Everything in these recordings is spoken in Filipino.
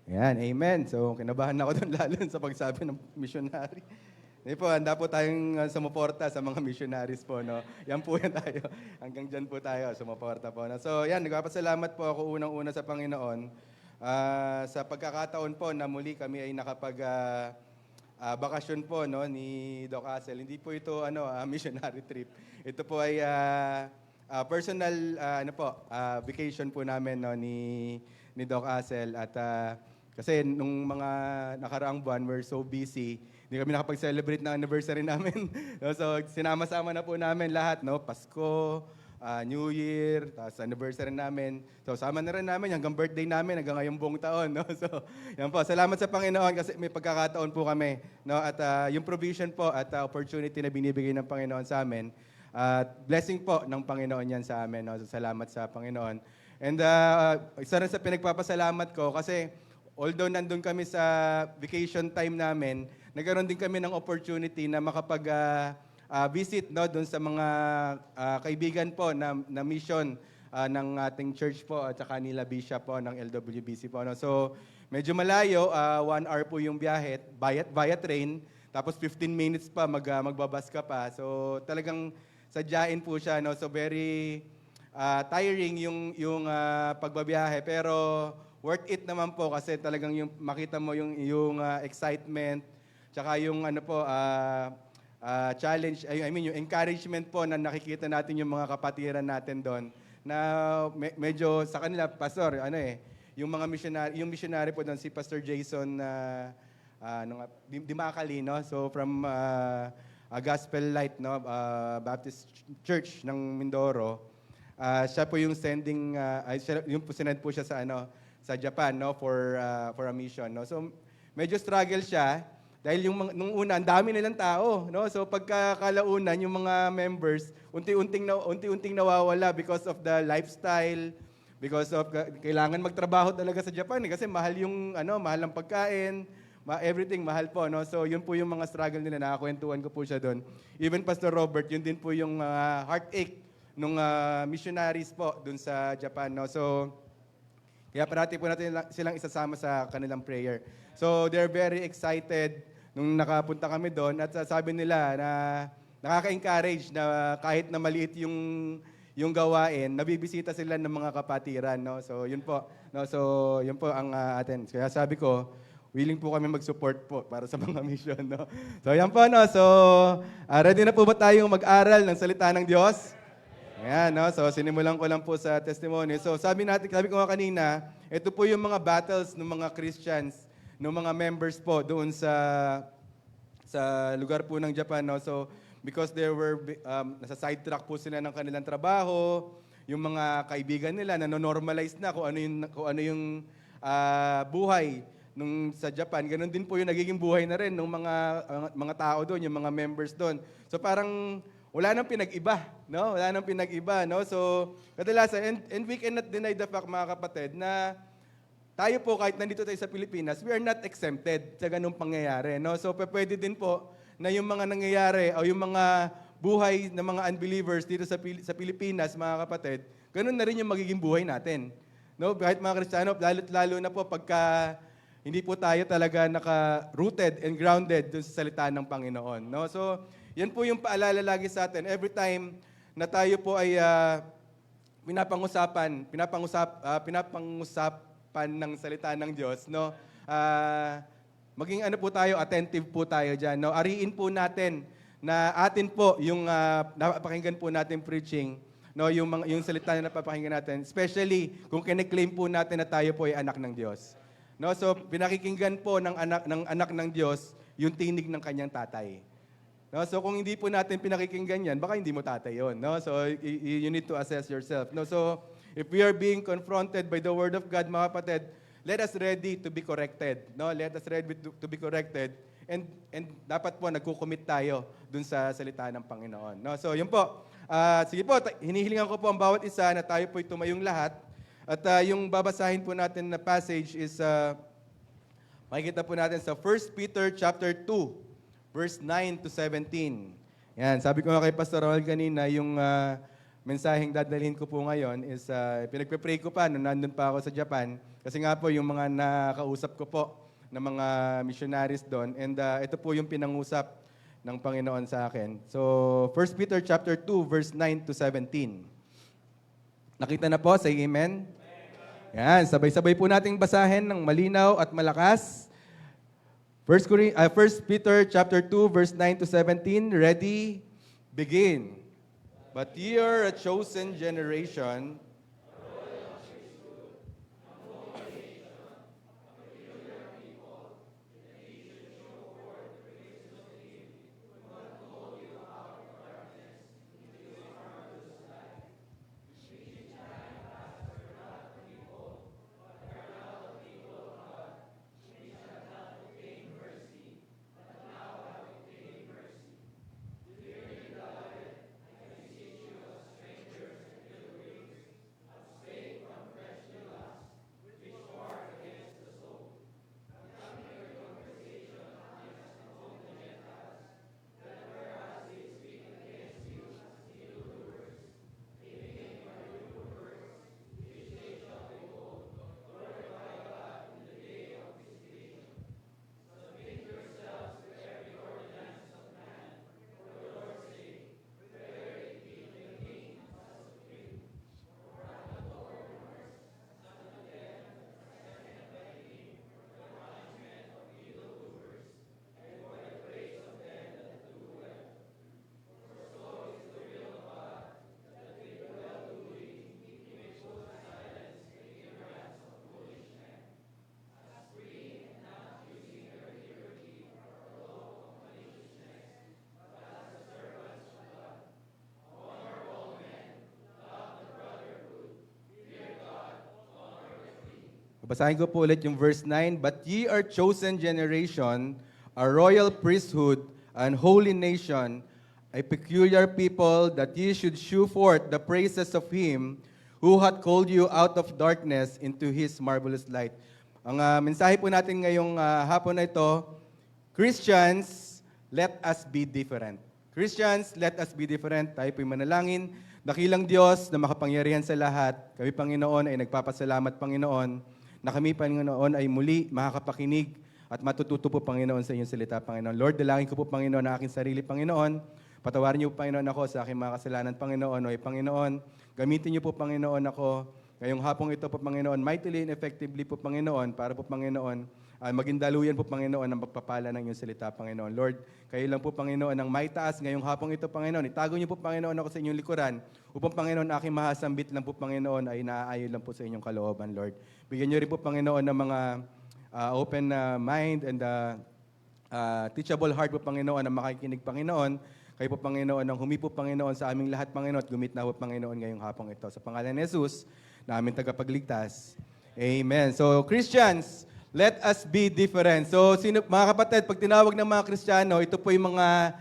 Yan, amen. So, kinabahan ako doon lalo sa pagsabi ng missionary. Hindi po, handa po tayong sumuporta sa mga missionaries po, no? Yan po yan tayo. Hanggang dyan po tayo, sumuporta po. No? So, yan, nagpapasalamat po ako unang-una sa Panginoon sa pagkakataon po na muli kami ay bakasyon po no ni Doc Hazel. Hindi po ito missionary trip. Ito po ay personal vacation po namin no ni Doc Hazel at kasi nung mga nakaraang buwan we're so busy. Hindi kami nakapag-celebrate ng anniversary namin. No, so sinama-sama na po namin lahat no, Pasko, New Year, tapos anniversary namin. So, sama na rin namin hanggang birthday namin, hanggang ngayong buong taon. No? So, yan po. Salamat sa Panginoon kasi may pagkakataon po kami. No? At yung provision po at opportunity na binibigay ng Panginoon sa amin, at blessing po ng Panginoon yan sa amin. No? So, salamat sa Panginoon. And isa rin sa pinagpapasalamat ko kasi although nandun kami sa vacation time namin, nagkaroon din kami ng opportunity na visit no doon sa mga kaibigan po na mission ng ating church po at saka nila Bishop po ng LWBC po no. So medyo malayo, 1 hour po yung biyahe via train, tapos 15 minutes pa magbabas ka pa. So talagang sadyain po siya no. So very tiring yung pagbabiyahe pero worth it naman po kasi talagang yung makita mo yung excitement tsaka yung challenge, yung encouragement po na nakikita natin yung mga kapatiran natin doon na medyo sa kanila, Pastor, yung mga missionary po doon, si Pastor Jason Dimakali, no? So from Gospel Light, no? Baptist Church ng Mindoro, siya po yung yung sinend po siya sa Japan, no? For a mission, no? So medyo struggle siya. Dahil nung una, ang dami nilang tao, no? So pagkakalaunan, yung mga members, unti-unting nawawala because of the lifestyle, because of kailangan magtrabaho talaga sa Japan kasi mahal mahal ang pagkain, everything mahal po, no? So yun po yung mga struggle nila, nakakwentuhan ko po siya doon. Even Pastor Robert, yun din po yung heartache nung missionaries po doon sa Japan, no? So kaya parati po natin silang isasama sa kanilang prayer. So they're very excited nung nakapunta kami doon at sabi nila na nakaka-encourage na kahit na maliit yung gawain, nabibisita sila ng mga kapatiran, no? So yun po, no? So yun po ang atin. Kaya sabi ko, willing po kami mag-support po para sa mga mission, no? So yan po, no? So ready na po ba tayong mag-aral ng salita ng Diyos? Ayan, no? So sinimulan ko lang po sa testimony. So sabi ko nga kanina, ito po yung mga battles ng mga Christians, ng mga members po doon sa lugar po ng Japan, no? So because they were nasa sidetrack po sila ng kanilang trabaho, yung mga kaibigan nila nano-normalize na kung ano yung buhay nung sa Japan. Ganun din po yung nagiging buhay na rin ng mga tao doon, yung mga members doon. So parang wala nang pinag-iba, no? Wala nang pinag-iba, no? So kadalasan and we cannot deny the fact, mga kapatid, na tayo po, kahit nandito tayo sa Pilipinas, we are not exempted sa ganung pangyayari, no? So pwede din po na yung mga nangyayari o yung mga buhay ng mga unbelievers dito sa Pilipinas, mga kapatid, ganun na rin yung magiging buhay natin. No? Kahit mga Kristiyano, lalo na po pagka hindi po tayo talaga naka-rooted and grounded dun sa salita ng Panginoon, no? So yan po yung paalala lagi sa atin. Every time na tayo po ay pinapangusapan ng salita ng Diyos, no? Maging po tayo, attentive po tayo diyan, no? Ariin po natin na atin po yung napapakinggan po natin preaching, no? Yung salita na napapakinggan natin, especially kung kine-claim po natin na tayo po ay anak ng Diyos. No? So pinakikinggan po ng anak ng Diyos yung tinig ng kanyang tatay. No? So kung hindi po natin pinakikinggan yan, baka hindi mo tatay yun, no? So you need to assess yourself, no? So if we are being confronted by the Word of God, mga kapatid, let us ready to be corrected. No? Let us ready to be corrected. And dapat po nagko-commit tayo dun sa salita ng Panginoon. No? So yun po. Sige po, hinihilingan ko po ang bawat isa na tayo po'y tumayong lahat. At yung babasahin po natin na passage is, makikita po natin sa 1 Peter chapter 2, verse 9 to 17. Yan, sabi ko nga kay Pastor Raul kanina, yung mensaheng dadalhin ko po ngayon is pinagpe-pray ko pa nung nandun pa ako sa Japan. Kasi nga po yung mga nakausap ko po ng mga missionaries doon. And ito po yung pinangusap ng Panginoon sa akin. So 1 Peter chapter 2 verse 9 to 17. Nakita na po? Say amen. Yan, sabay-sabay po nating basahin ng malinaw at malakas. 1 Peter chapter 2 verse 9 to 17. Ready? Begin. But ye are a chosen generation, basahin ko po ulit yung verse 9. But ye are chosen generation, a royal priesthood, an holy nation, a peculiar people, that ye should shew forth the praises of Him who hath called you out of darkness into His marvelous light. Ang mensahe po natin ngayong hapon na ito, Christians, let us be different. Christians, let us be different. Tayo po'y manalangin. Dakilang Diyos na makapangyarihan sa lahat, kami Panginoon ay nagpapasalamat Panginoon, na kami, Panginoon, ay muli makakapakinig at matututo po, Panginoon, sa inyong salita, Panginoon. Lord, dalangin ko po, Panginoon, ang aking sarili, Panginoon. Patawarin niyo po, Panginoon, ako sa aking mga kasalanan, Panginoon. O, Panginoon, gamitin niyo po, Panginoon, ako ngayong hapong ito po, Panginoon, mightily and effectively po, Panginoon, para po, Panginoon, maging daluyan po, Panginoon, ang pagpapala ng inyong salita, Panginoon. Lord, kayo lang po, Panginoon, ang may taas ngayong hapong ito, Panginoon. Itago niyo po, Panginoon, ako sa inyong likuran upang, Panginoon, aking mahasambit lang po, Panginoon, ay naaayon lang po sa inyong kalooban, Lord. Bigyan niyo rin po, Panginoon, ng mga open mind and teachable heart po, Panginoon, na makikinig, Panginoon. Kayo po, Panginoon, ang humipo, Panginoon, sa aming lahat, Panginoon, at gumit na po, Panginoon, ngayong hapong ito. Sa pangalan ni Jesus, na aming tagapagligtas. Amen. So, Christians, let us be different. So, mga kapatid, pag tinawag ng mga Kristiyano, ito po yung mga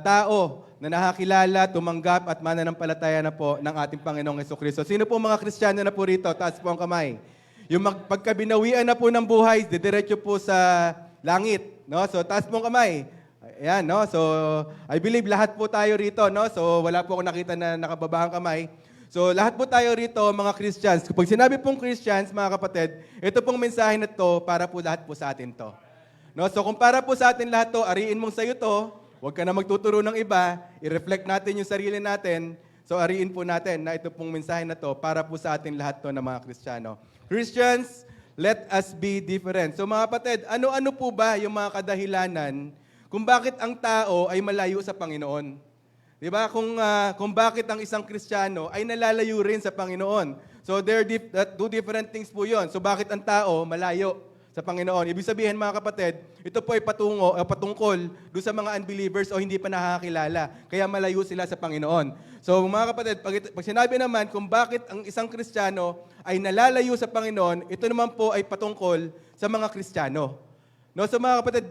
tao na nakakilala, tumanggap at mananampalataya na po ng ating Panginoong Jesucristo. Sino po mga Kristiyano na po rito? Taas po ang kamay. Yung pagkabinawian na po ng buhay, didiretso po sa langit. No? So, taas po ang kamay. Ayan, no? So, I believe lahat po tayo rito, no? So, wala po ako nakita na nakababa ang kamay. So, lahat po tayo rito, mga Christians. Kapag sinabi pong Christians, mga kapatid, ito pong mensahe na to para po lahat po sa atin to. No? So, kung para po sa atin lahat to, ariin mong sa'yo to, huwag ka na magtuturo ng iba, i-reflect natin yung sarili natin, so ariin po natin na ito pong mensahe na to para po sa atin lahat to na mga Kristiyano. Christians, let us be different. So mga kapatid, ano-ano po ba yung mga kadahilanan kung bakit ang tao ay malayo sa Panginoon? Di ba? Kung bakit ang isang Kristiyano ay nalalayo rin sa Panginoon. So there are two different things po yon. So bakit ang tao malayo sa Panginoon? Ibig sabihin, mga kapatid, ito po ay patungkol doon sa mga unbelievers o hindi pa nakakilala. Kaya malayo sila sa Panginoon. So mga kapatid, pag sinabi naman kung bakit ang isang Kristiyano ay nalalayo sa Panginoon, ito naman po ay patungkol sa mga Kristiyano. No, so mga kapatid,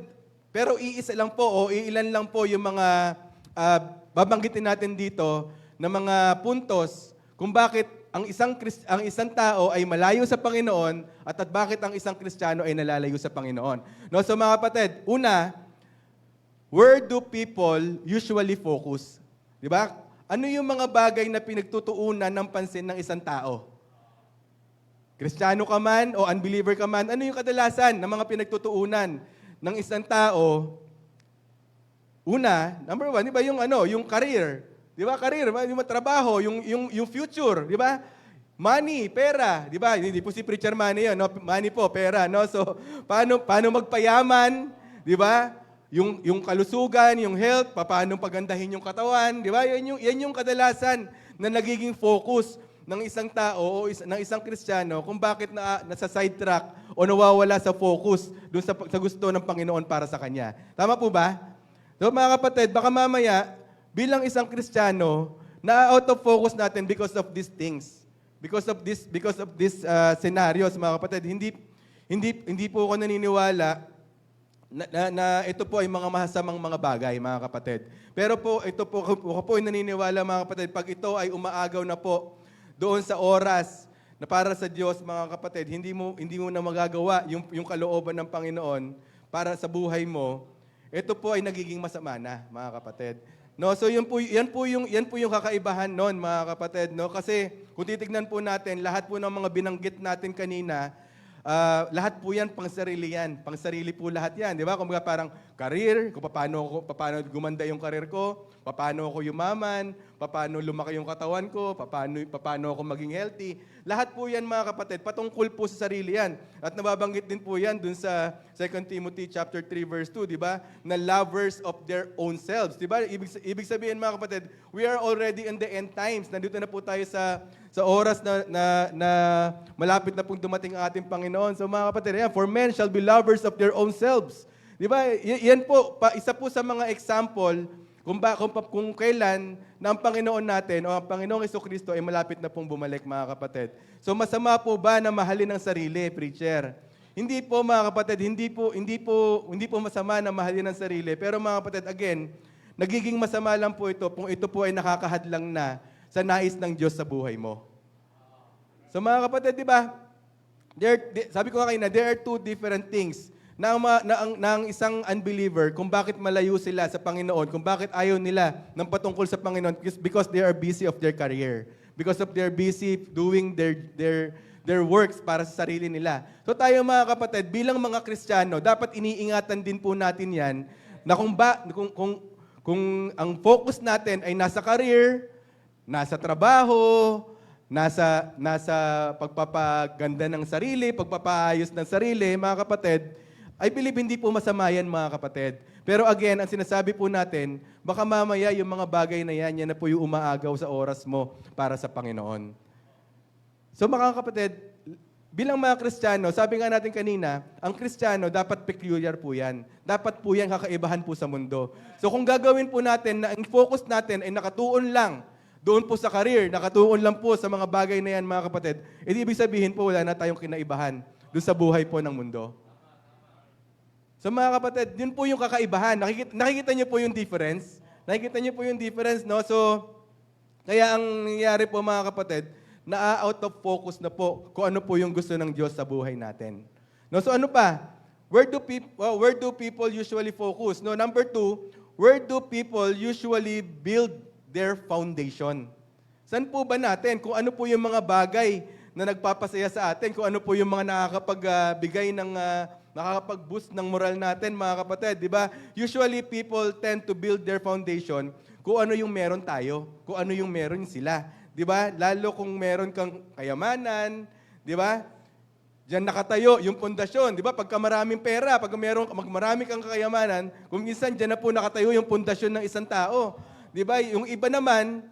pero iisa lang po o iilan lang po yung mga babanggitin natin dito na mga puntos kung bakit ang isang tao ay malayo sa Panginoon at bakit ang isang Kristiyano ay nalalayo sa Panginoon. No, so mga kapatid, una, where do people usually focus? 'Di ba? Ano yung mga bagay na pinagtutuunan ng pansin ng isang tao? Kristiyano ka man o unbeliever ka man, ano yung kadalasan ng mga pinagtutuunan ng isang tao? Una, number one, di ba yung yung career? Di ba, career, yung trabaho, yung future, di ba? Money, pera, di ba? Hindi po si Preacher Manny yun, no? Money po, pera, no? So, paano magpayaman, di ba? Yung kalusugan, yung health, paano pagandahin yung katawan, di ba? Yan yung kadalasan na nagiging focus ng isang tao o ng isang Kristiyano kung bakit nasa sidetrack o nawawala sa focus dun sa gusto ng Panginoon para sa kanya. Tama po ba? So mga kapatid, baka mamaya bilang isang Kristiyano, na out of focus natin because of these things. Because of these scenarios, mga kapatid, hindi po ako naniniwala na ito po ay mga masasamang mga bagay, mga kapatid. Pero po, ito po, ako po ay naniniwala, mga kapatid, pag ito ay umaagaw na po doon sa oras na para sa Diyos, mga kapatid, hindi mo na magagawa yung kalooban ng Panginoon para sa buhay mo, ito po ay nagiging masama na, mga kapatid. No, so yan po yung kakaibahan noon, mga kapatid, no? Kasi kung titignan po natin, lahat po ng mga binanggit natin kanina, lahat po yan pang sarili po lahat yan, di ba? Kung parang career, kung paano gumanda yung career ko, paano ako yumaman, paano lumaki yung katawan ko, paano ako maging healthy. Lahat po yan, mga kapatid, patungkol po sa sarili yan. At nababanggit din po yan dun sa 2 Timothy chapter 3 verse 2, di ba? Na lovers of their own selves, di ba? Ibig sabihin, mga kapatid, we are already in the end times. Nandito na po tayo sa oras na malapit na pong dumating ang ating Panginoon. So mga kapatid, yan, for men shall be lovers of their own selves. Di ba? Yan po, isa po sa mga example kung kailan na ang Panginoon natin o ang Panginoong Jesucristo ay malapit na pong bumalik, mga kapatid. So masama po ba na mahalin ang sarili, preacher? Hindi po, mga kapatid, hindi po masama na mahalin ang sarili. Pero mga kapatid, again, nagiging masama lang po ito kung ito po ay nakakahadlang na sa nais ng Diyos sa buhay mo. So mga kapatid, di ba? Sabi ko nga kanina, there are two different things na ang isang unbeliever, kung bakit malayo sila sa Panginoon, kung bakit ayaw nila ng patungkol sa Panginoon, because they are busy of their career. Because of they're busy doing their works para sa sarili nila. So tayo, mga kapatid, bilang mga Kristiyano, dapat iniingatan din po natin yan na kung ang focus natin ay nasa career, nasa trabaho, nasa pagpapaganda ng sarili, pagpapaayos ng sarili, mga kapatid, I believe hindi po masama yan, mga kapatid. Pero again, ang sinasabi po natin, baka mamaya yung mga bagay na yan na po yung umaagaw sa oras mo para sa Panginoon. So mga kapatid, bilang mga Kristiyano, sabi nga natin kanina, ang Kristiyano dapat peculiar po yan. Dapat po yan kakaibahan po sa mundo. So kung gagawin po natin na ang focus natin ay nakatuon lang doon po sa career, nakatuon lang po sa mga bagay na yan, mga kapatid, ibig sabihin po wala na tayong kinaibahan doon sa buhay po ng mundo. So mga kapatid, yun po yung kakaibahan. Nakikita niyo po yung difference? Nakikita niyo po yung difference, no? So, kaya ang nangyayari po, mga kapatid, na out of focus na po kung ano po yung gusto ng Diyos sa buhay natin. No, so ano pa? Where do people usually focus? No, number 2, where do people usually build their foundation? Saan po ba natin? Kung ano po yung mga bagay na nagpapasaya sa atin, kung ano po yung mga nakakapagbigay ng nakakapag-boost ng moral natin, mga kapatid, di ba? Usually, people tend to build their foundation kung ano yung meron tayo, kung ano yung meron sila. Di ba? Lalo kung meron kang kayamanan, di ba? Diyan nakatayo yung pundasyon. Di ba? Pagka maraming pera, pag marami kang kayamanan, kung minsan diyan na po nakatayo yung pundasyon ng isang tao. Di ba? Yung iba naman,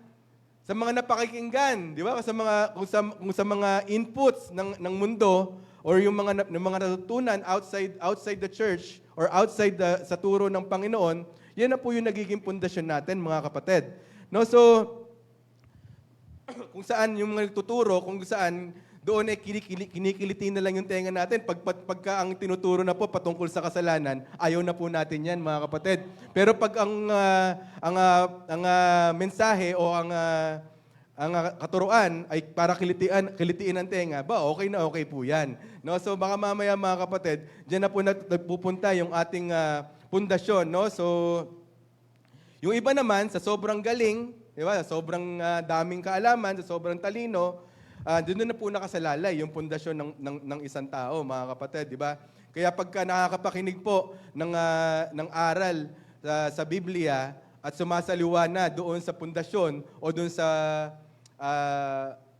sa mga napakikinggan, di ba? Kung sa mga inputs ng mundo, or yung mga natutunan outside the church or outside sa turo ng Panginoon, yan na po yung nagiging pundasyon natin, mga kapatid. No, so kung saan yung mga nagtuturo, kung saan doon ay kinikiliti na lang yung tenga natin. Pagka ang tinuturo na po patungkol sa kasalanan, ayaw na po natin yan, mga kapatid. Pero pag ang mensahe o ang katuruan ay para kilitiin ang tenga, okay na okay po yan. No? So baka mamaya, mga kapatid, diyan na po nagpupunta yung ating pundasyon. No? So yung iba naman, sa sobrang galing, Di ba? Sobrang daming kaalaman, sa sobrang talino, doon na po nakasalalay yung pundasyon ng isang tao, mga kapatid, di ba? Kaya pagka nakakapakinig po ng aral sa Biblia at sumasaliwa na doon sa pundasyon o doon sa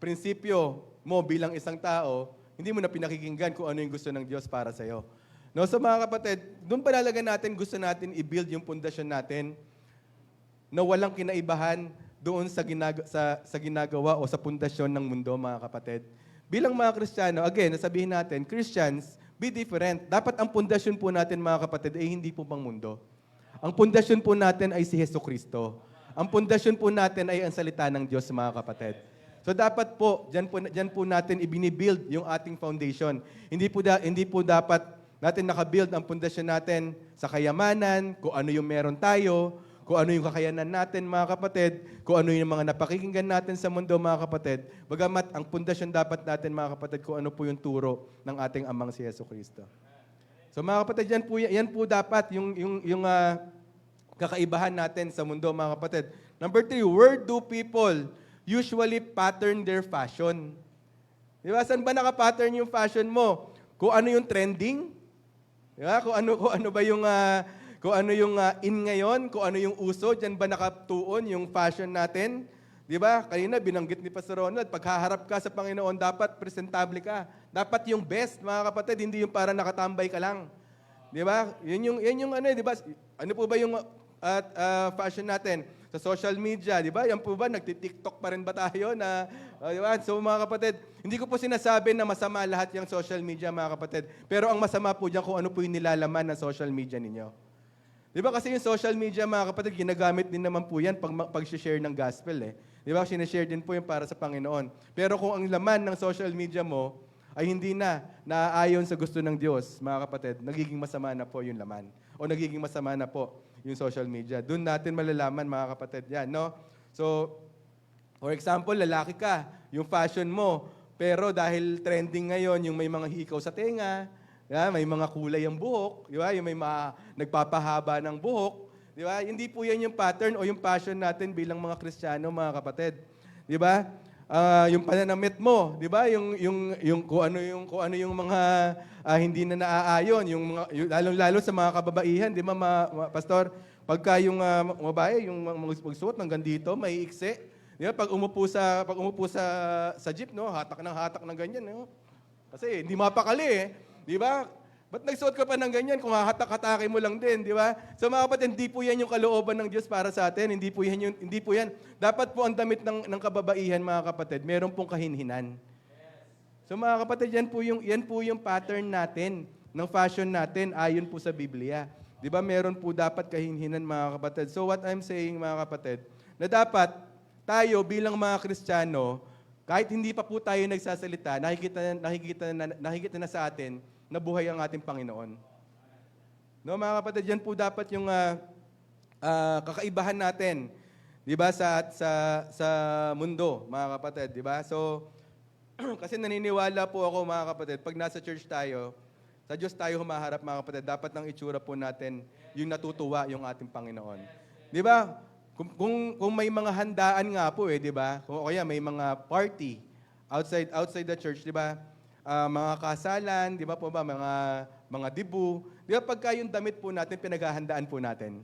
prinsipyo mo bilang isang tao, hindi mo na pinakikinggan kung ano yung gusto ng Diyos para sa'yo. No, so mga kapatid, doon palalaga natin, gusto natin i-build yung pundasyon natin na walang kinaibahan doon sa ginagawa o sa pundasyon ng mundo, mga kapatid. Bilang mga Kristiyano, again, nasabihin natin, Christians, be different. Dapat ang pundasyon po natin, mga kapatid, ay hindi po pang mundo. Ang pundasyon po natin ay si Jesucristo. Ang pundasyon po natin ay ang salita ng Diyos, mga kapatid. So dapat po, dyan po natin ibinibuild yung ating foundation. Hindi po dapat natin nakabuild ang pundasyon natin sa kayamanan, kung ano yung meron tayo, kung ano yung kakayanan natin, mga kapatid, kung ano yung mga napakikinggan natin sa mundo, mga kapatid. Bagamat ang pundasyon dapat natin, mga kapatid, kung ano po yung turo ng ating amang si Jesucristo. So mga kapatid, yan po dapat yung kakaibahan natin sa mundo, mga kapatid. Number 3, where do people usually pattern their fashion? Di ba? Saan ba nakapattern yung fashion mo? Kung ano yung trending? Di ba? Kung ano ba yung in ngayon, kung ano yung uso, dyan ba nakatuon yung fashion natin? Di ba? Kanina binanggit ni Pastor Ronald, paghaharap ka sa Panginoon, dapat presentable ka. Dapat yung best, mga kapatid, hindi yung para nakatambay ka lang. Di ba? Yan yung di ba? Ano po ba yung fashion natin? Sa social media, di ba? Yan po ba, nagti-TikTok pa rin ba tayo na, di ba? So mga kapatid, hindi ko po sinasabi na masama lahat yung social media, mga kapatid. Pero ang masama po dyan kung ano po yung nilalaman ng social media ninyo. Di ba kasi yung social media, mga kapatid, ginagamit din naman po yan pag-share ng gospel eh. Di ba? Sinashare din po yung para sa Panginoon. Pero kung ang laman ng social media mo ay hindi na naaayon sa gusto ng Diyos, mga kapatid, nagiging masama na po yung laman. O nagiging masama na po yung social media. Doon natin malalaman, mga kapatid, yan, no? So, for example, lalaki ka, yung fashion mo, pero dahil trending ngayon, yung may mga hikaw sa tenga, may mga kulay ang buhok, di ba? Yung may nagpapahaba ng buhok, di ba? Hindi po yan yung pattern o yung passion natin bilang mga Kristiyano, mga kapatid. Di ba? Yung pananamit mo, di ba? Yung kung ano yung mga hindi na naaayon, lalo sa mga kababaihan, di ba, pastor? Pagka yung babae, yung magsuot hanggang dito, may ikse. Di ba? Pag umupo sa jeep, no, hatak ng ganyan, no? Kasi hindi mapakali eh. Di ba? Ba't nagsuot ka pa ng ganyan kung hatak-hatake mo lang din, di ba? So mga kapatid, hindi po yan yung kalooban ng Diyos para sa atin. Hindi po yan. Dapat po ang damit ng kababaihan, mga kapatid, meron pong kahinhinan. So mga kapatid, yan po yung pattern natin, ng fashion natin, ayon po sa Biblia. Di ba? Meron po dapat kahinhinan, mga kapatid. So what I'm saying, mga kapatid, na dapat tayo bilang mga Kristiyano, kahit hindi pa po tayo nagsasalita, nakikita na sa atin na buhay ang ating Panginoon. No, mga kapatid, yan po dapat yung kakaibahan natin, 'di ba, sa mundo, mga kapatid, 'di ba? So kasi naniniwala po ako, mga kapatid, pag nasa church tayo, sa Diyos tayo humaharap, mga kapatid, dapat ang itsura po natin yung natutuwa yung ating Panginoon. 'Di ba? Kung may mga handaan nga po 'di ba? O kaya may mga party outside the church, 'di ba? Mga kasalan, 'di ba po ba, mga dibu. 'Di ba pagka yung damit po natin pinaghahandaan po natin?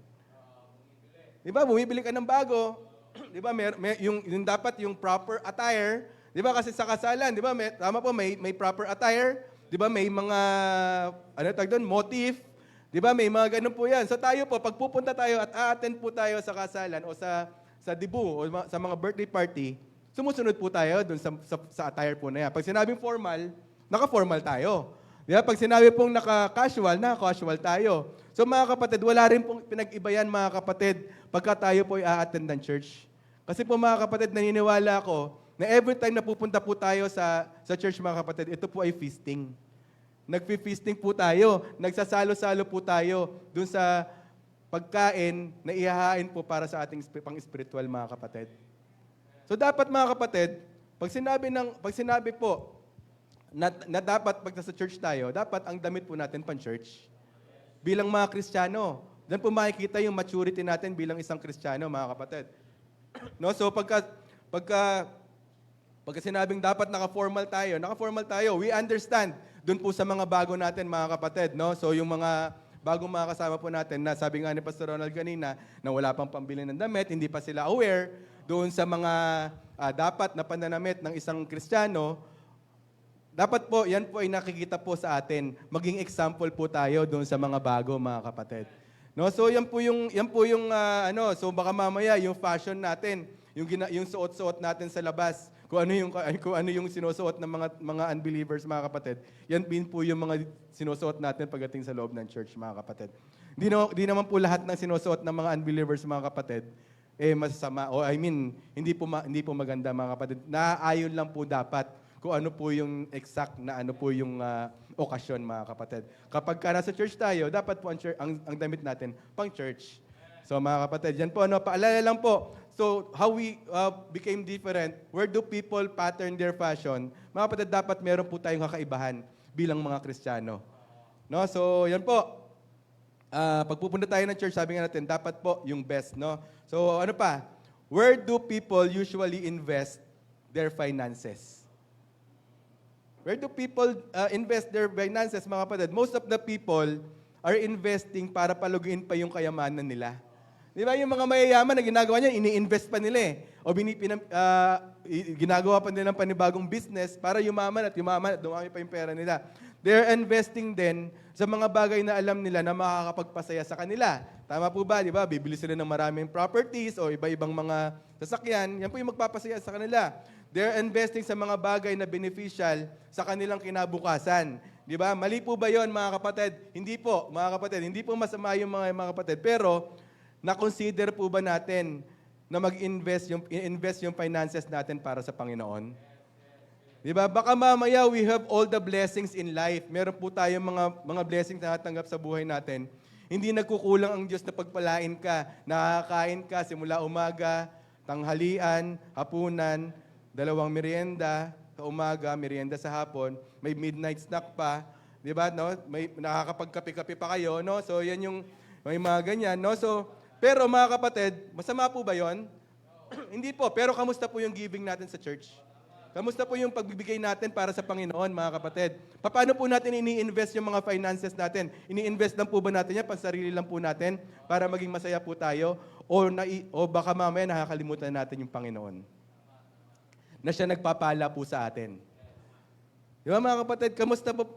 'Di ba? Bumibili ka ng bago. 'Di ba? Yung dapat yung proper attire, 'di ba? Kasi sa kasalan, 'di ba? Tama po, may proper attire, 'di ba? May mga motif. 'Di ba? May mga ganun po 'yan. So tayo po, pag pupunta tayo at a-attend po tayo sa kasalan o sa dibu o sa mga birthday party, sumusunod po tayo dun sa attire po na yan. Pag sinabing formal, naka-formal tayo. Di ba? Pag sinabi pong naka-casual, naka-casual tayo. So mga kapatid, wala rin pong pinag-iba yan, mga kapatid, pagka tayo po i-attend ng church. Kasi po, mga kapatid, naniniwala ko na every time na pupunta po tayo sa church, mga kapatid, ito po ay feasting. Nagpi-feasting po tayo, nagsasalo-salo po tayo dun sa pagkain na ihahain po para sa ating pang-spiritual, mga kapatid. So dapat, mga kapatid, pag sinabi po na dapat pag sa church tayo, dapat ang damit po natin pan-church. Bilang mga Kristiyano, doon po makikita yung maturity natin bilang isang Kristiyano, mga kapatid. No, so pagka pagka sinabing dapat naka-formal tayo. We understand doon po sa mga bago natin, mga kapatid, no? So yung mga bagong mga kasama po natin na sabi nga ni Pastor Ronald kanina na wala pang pambili ng damit, hindi pa sila aware doon sa mga dapat na pananamit ng isang Kristiyano. Dapat po, yan po ay nakikita po sa atin. Maging example po tayo doon sa mga bago, mga kapatid. No, so yan po yung so baka mamaya yung fashion natin, yung suot-suot natin sa labas, kung ano yung sinusuot ng mga unbelievers, mga kapatid. Yan din po yung mga sinusuot natin pagdating sa loob ng church, mga kapatid. Di naman po lahat ng sinusuot ng mga unbelievers, mga kapatid, masasama. Hindi po maganda, mga kapatid. Naaayon lang po dapat kung ano po yung exact na ano po yung okasyon, mga kapatid. Kapag nasa church tayo, dapat po ang damit natin pang church. So mga kapatid, yan po, paalala lang po. So how we became different, where do people pattern their fashion? Mga kapatid, dapat meron po tayong kakaibahan bilang mga Kristiyano. No? So yan po. Pagpupunta tayo ng church, sabi nga natin, dapat po yung best. No? So ano pa? Where do people usually invest their finances? Where do people invest their finances, mga kapatid? Most of the people are investing para paluguin pa yung kayamanan nila. Di ba yung mga mayayaman na ginagawa niya, ini-invest pa nila eh. O ginagawa pa nila ng panibagong business para yumaman at dumami pa yung pera nila. They're investing din sa mga bagay na alam nila na makakapagpasaya sa kanila. Tama po ba? Di ba? Bibili sila ng maraming properties o iba-ibang mga sasakyan. Yan po yung magpapasaya sa kanila. They're investing sa mga bagay na beneficial sa kanilang kinabukasan. Di ba? Mali po ba yon, mga kapatid? Hindi po, mga kapatid. Hindi po masama yung mga kapatid. Pero, na-consider po ba natin na mag-invest yung finances natin para sa Panginoon? Di ba? Baka mamaya we have all the blessings in life. Meron po tayong mga blessings na natanggap sa buhay natin. Hindi nagkukulang ang Diyos na pagpalain ka. Nakakain ka simula umaga, tanghalian, hapunan, 2 merienda sa umaga, merienda sa hapon, may midnight snack pa, 'di ba, no? May nakakapagkape-kape pa kayo, no? So 'yan yung may mga ganyan, no? So pero mga kapatid, masama po ba 'yon? Hindi po, pero kamusta po yung giving natin sa church? Kamusta po yung pagbibigay natin para sa Panginoon, mga kapatid? Paano po natin ini-invest yung mga finances natin? Ini-invest lang po ba natin yan, pansarili lang po natin para maging masaya po tayo? O baka mamaya nakakalimutan natin yung Panginoon na siya nagpapala po sa atin. Di ba, mga kapatid,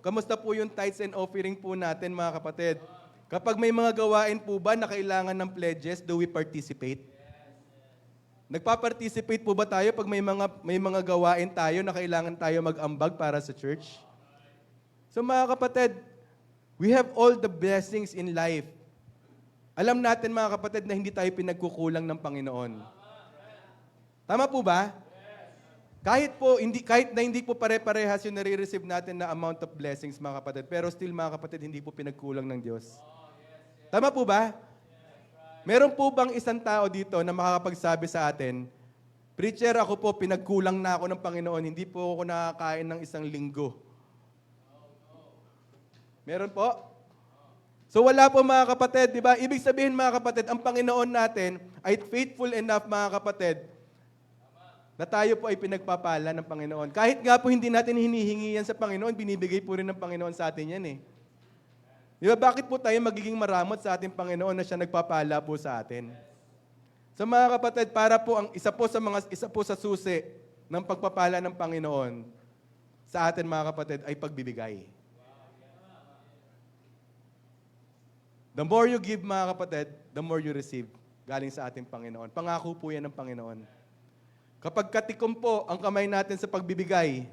kamusta po yung tithes and offering po natin, mga kapatid? Kapag may mga gawain po ba na kailangan ng pledges, do we participate? Nagpa-participate po ba tayo pag may mga gawain tayo na kailangan tayo mag-ambag para sa church? So mga kapatid, we have all the blessings in life. Alam natin, mga kapatid, na hindi tayo pinagkukulang ng Panginoon. Tama po ba? Kahit na hindi po pare-parehas yung nare-receive natin na amount of blessings, mga kapatid, pero still, mga kapatid, hindi po pinagkulang ng Diyos. Tama po ba? Meron po bang isang tao dito na makakapagsabi sa atin, "Preacher, ako po, pinagkulang na ako ng Panginoon, hindi po ako nakakain ng isang linggo." Meron po? So wala po, mga kapatid, di ba? Ibig sabihin, mga kapatid, ang Panginoon natin ay faithful enough, mga kapatid, na tayo po ay pinagpapala ng Panginoon. Kahit nga po hindi natin hinihingi yan sa Panginoon, binibigay po rin ng Panginoon sa atin yan eh. Di ba, bakit po tayo magiging maramot sa ating Panginoon na siya nagpapala po sa atin? So mga kapatid, para po ang isa po sa susi ng pagpapala ng Panginoon sa atin, mga kapatid, ay pagbibigay. The more you give, mga kapatid, the more you receive galing sa ating Panginoon. Pangako po yan ng Panginoon. Kapag katikom po ang kamay natin sa pagbibigay,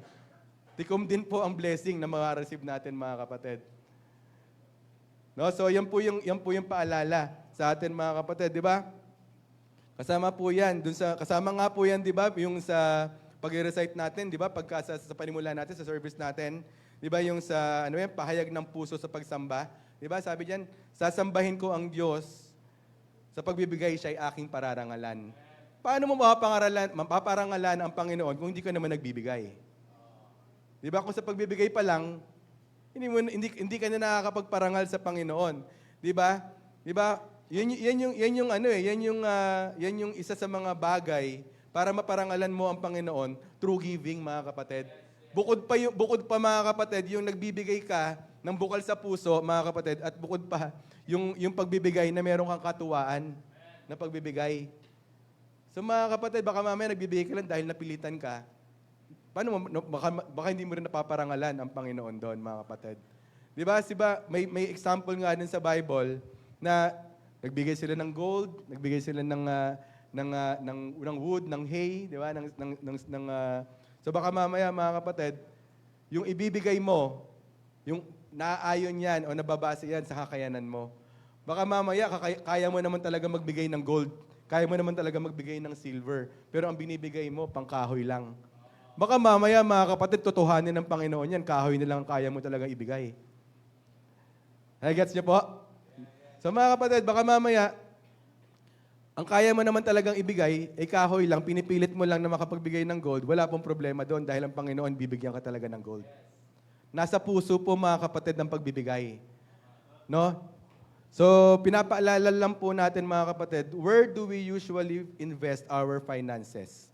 tikom din po ang blessing na ma-receive natin, mga kapatid. No, so yan po yung paalala sa atin, mga kapatid, di ba? Kasama po 'yan kasama nga po 'yan, di ba? Yung sa pag-recite natin, di ba? Pagka sa panimula natin sa service natin, di ba, yung sa pahayag ng puso sa pagsamba, di ba? Sabi diyan, sasambahin ko ang Diyos sa pagbibigay siya ay aking pararangalan. Paano mo mapaparangalan ang Panginoon kung hindi ka naman nagbibigay? Di ba? Kung sa pagbibigay pa lang, hindi ka na nakakapagparangal sa Panginoon. Di ba? Di ba? yan yung isa sa mga bagay para maparangalan mo ang Panginoon through giving, mga kapatid. Bukod pa mga kapatid, yung nagbibigay ka ng bukal sa puso, mga kapatid, at bukod pa yung pagbibigay na meron kang katuwaan na pagbibigay. So mga kapatid, baka mamaya nagbibigay ka lang dahil napilitan ka. Paano baka hindi mo rin napaparangalan ang Panginoon doon, mga kapatid. Di ba? May example nga din sa Bible na nagbigay sila ng gold, nagbigay sila ng wood, ng hay, di ba? So baka mamaya, mga kapatid, yung ibibigay mo, yung naaayon yan o nababase yan sa kakayanan mo. Baka mamaya, kaya mo naman talaga magbigay ng gold. Kaya mo naman talaga magbigay ng silver. Pero ang binibigay mo, pangkahoy lang. Baka mamaya, mga kapatid, totohanin ng Panginoon yan, kahoy na lang ang kaya mo talaga ibigay. Gets niyo po? So mga kapatid, baka mamaya, ang kaya mo naman talagang ibigay, ay kahoy lang, pinipilit mo lang na makapagbigay ng gold, wala pong problema doon dahil ang Panginoon bibigyan ka talaga ng gold. Nasa puso po mga kapatid ng pagbibigay. No? So, pinapaalala lang po natin mga kapatid, where do we usually invest our finances?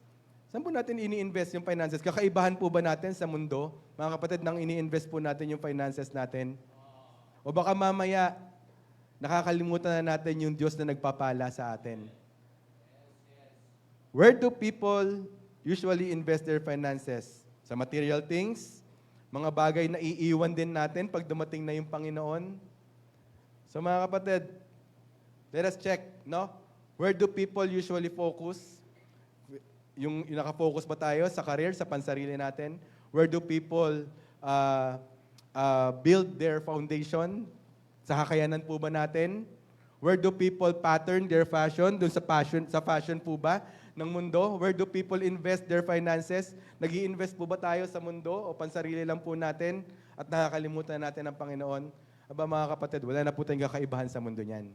Saan po natin ini-invest yung finances? Kakaibahan po ba natin sa mundo? Mga kapatid, nang ini-invest po natin yung finances natin? O baka mamaya, nakakalimutan na natin yung Diyos na nagpapala sa atin. Where do people usually invest their finances? Sa material things? Mga bagay na iiwan din natin pag dumating na yung Panginoon? So mga kapatid, let us check, no? Where do people usually focus? Yung nakafocus ba tayo sa career, sa pansarili natin? Where do people build their foundation? Sa kakayanan po ba natin? Where do people pattern their fashion? Doon sa fashion po ba ng mundo? Where do people invest their finances? Nag-i-invest po ba tayo sa mundo o pansarili lang po natin at nakakalimutan natin ang Panginoon? Aba mga kapatid, wala na po tayong kakaibahan sa mundo niyan.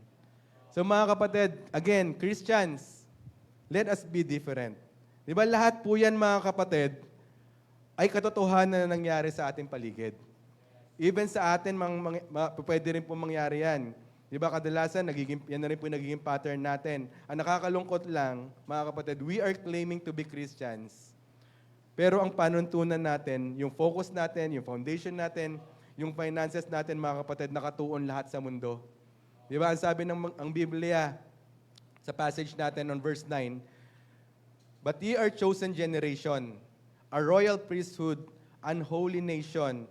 So mga kapatid, again, Christians, let us be different. Di ba lahat po yan mga kapatid ay katotohanan na nangyari sa ating paligid. Even sa atin, pwede rin po mangyari yan. Di ba kadalasan, yan na rin po nagiging pattern natin. Ang nakakalungkot lang, mga kapatid, we are claiming to be Christians. Pero ang panuntunan natin, yung focus natin, yung foundation natin, yung finances natin, mga kapatid, nakatuon lahat sa mundo. Di ba? Ang sabi ng Biblia, sa passage natin on verse 9, "But ye are chosen generation, a royal priesthood, an holy nation,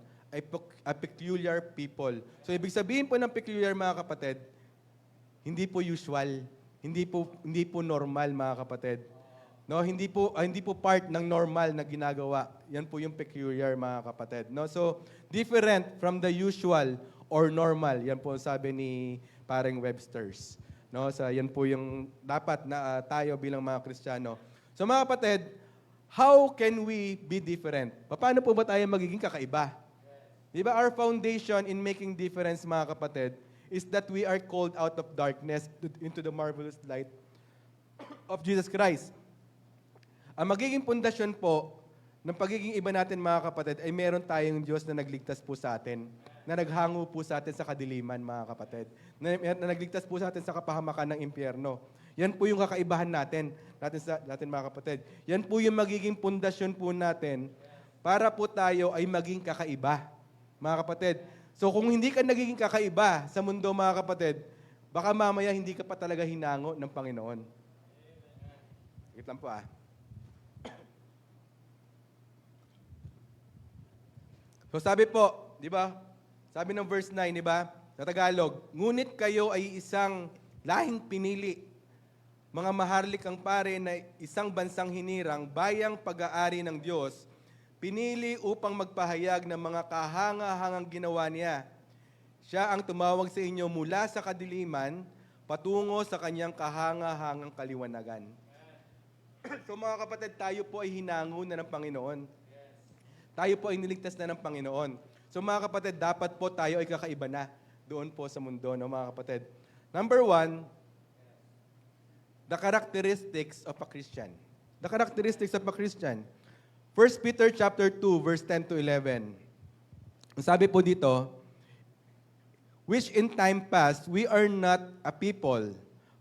a peculiar people." So, ibig sabihin po ng peculiar, mga kapatid, hindi po usual, hindi po normal, mga kapatid. No, hindi po part ng normal na ginagawa. Yan po yung peculiar, mga kapatid. No, so different from the usual or normal. Yan po sabi ni Paring Webster's. No, so yan po yung dapat na tayo bilang mga Kristiyano. So mga kapatid, how can we be different? Paano po ba tayo magiging kakaiba? Di ba, our foundation in making difference, mga kapatid, is that we are called out of darkness into the marvelous light of Jesus Christ. Ang magiging pundasyon po ng pagiging iba natin, mga kapatid, ay meron tayong Diyos na nagligtas po sa atin, na naghango po sa atin sa kadiliman, mga kapatid, na nagligtas po sa atin sa kapahamakan ng impyerno. Yan po yung kakaibahan natin mga kapatid. Yan po yung magiging pundasyon po natin para po tayo ay maging kakaiba. Mga kapatid, so kung hindi ka nagiging kakaiba sa mundo, mga kapatid, baka mamaya hindi ka pa talaga hinango ng Panginoon. Wait lang po So sabi po, di ba? Sabi ng verse 9, di ba? Sa Tagalog, "Ngunit kayo ay isang lahing pinili, mga maharlikang pare na isang bansang hinirang, bayang pag-aari ng Diyos, pinili upang magpahayag ng mga kahanga-hangang ginawa niya. Siya ang tumawag sa inyo mula sa kadiliman patungo sa kanyang kahanga-hangang kaliwanagan." So mga kapatid, tayo po ay hinango na ng Panginoon. Tayo po ay niligtas na ng Panginoon. So mga kapatid, dapat po tayo ay kakaiba na doon po sa mundo, no, mga kapatid. Number 1, the characteristics of a Christian. The characteristics of a Christian. 1 Peter chapter 2, verse 10 to 11. Ang sabi po dito, "Which in time past we are not a people,